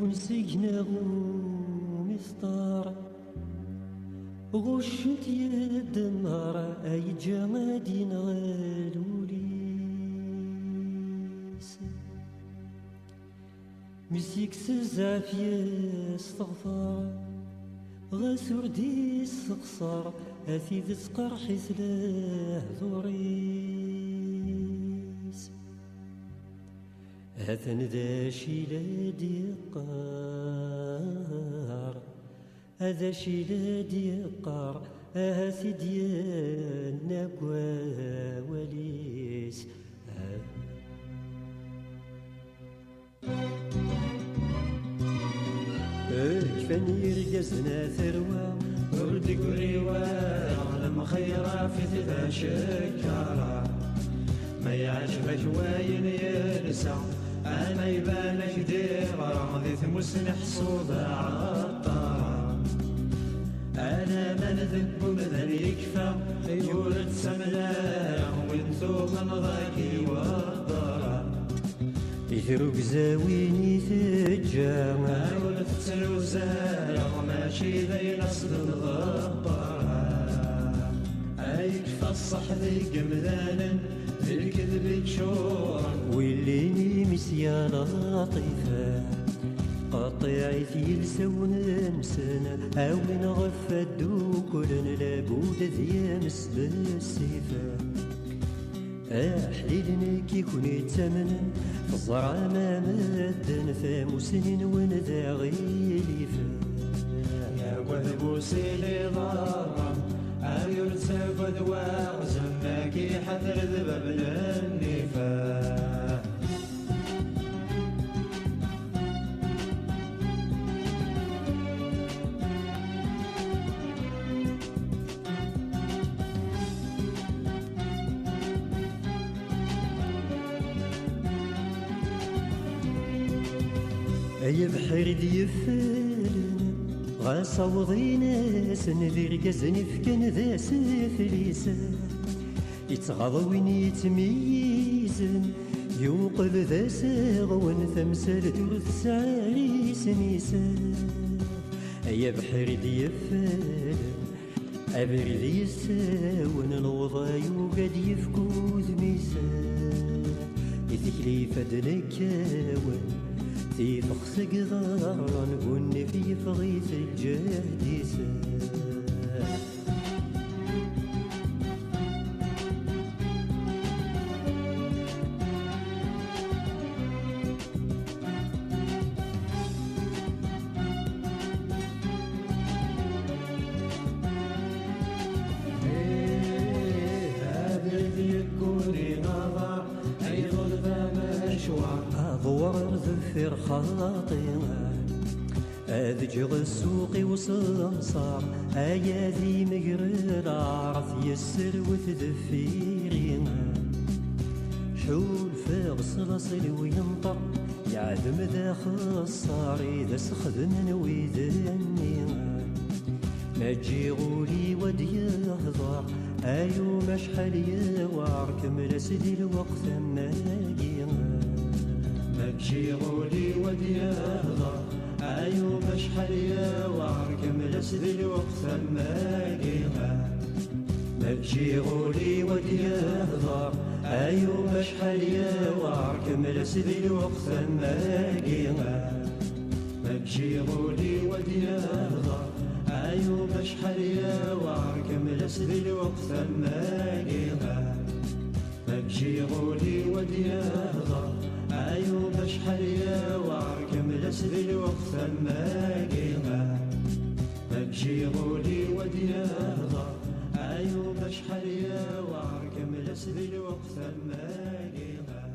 ونسينا ومسطار غشت يد النار أي جمادين غالوليس مسيك سزعف يستغفر غاسور دي السقصار أثي ذي سقرحي سلاه ذوريس هثن ذا شيلادي قار هذا شيلادي قار هاثي ديالنا وليس كفاني رقزنا ثروة ورد قريوة أغلم خيرا في ذا شكارا ما يعجبك وين ينسى أنا يبانك دير رمضي ثمسنح صودا عطارا أنا من ذنب مذن يكفى يولد سملا وانتو من ضاكي والضرا يثروك زاويني ثجامة ولد تلوزا ماشي ذي نصد الضبارا أيكفى الصح ذي قمذانا ذي الكذب تشور ويليني مسيا لطيفة قطيعي يلسون مسنا أوين غفدو كلن لابود ذي مسل السيفة أحليلنا كي كوني تمنا فالزرع ما مدن ثاموسنين ونذا غيليفة يا وذبو سيلي ضرم أيرسى وذواغ زماكي حذر ذباب النفاق أي بحر ديفلن غاصوضي ناس ذي رقزن فكان ذا سفليسا يتغض وين يتميزن يوقف ذا ساغون ثمسال تورث سعري سنيسا أي بحر ديفلن أبرد يساون الوضا يوقد يفكوذ ميسان يثكلي فدنكاون في فخس قضار نقول في فغيث الجهديسة هذا يكوني نظر أي ظلفة مشوار أضوار ذفر خاطئة أذجغ السوق وصنصار أياذي مقرر عرف يسر وتذفيرينا حول فاغ صلصل وينطق يعدم ذا خصار إذا سخدم ويذنينا ما تجي غولي ودي يهضر أيو مشحل يوار كمل سدي الوقت ما جينا مجي غولي ودي يهضر أيو مشحل يوار كمل سدي الوقت ما جينا مجي غولي ودي يهضر أيو مشحل يوار كمل سدي الوقت ما جينا مجي غولي ودي يهضر أيو مشحل يوار كمل سدي الوقت ما جينا مجي غولي ودي يهضر أيو مشحل يوار كمل سدي الوقت ما جينا مجي غولي ودي يهضر أيو مشحل يوار كمل سدي الوقت ما جينا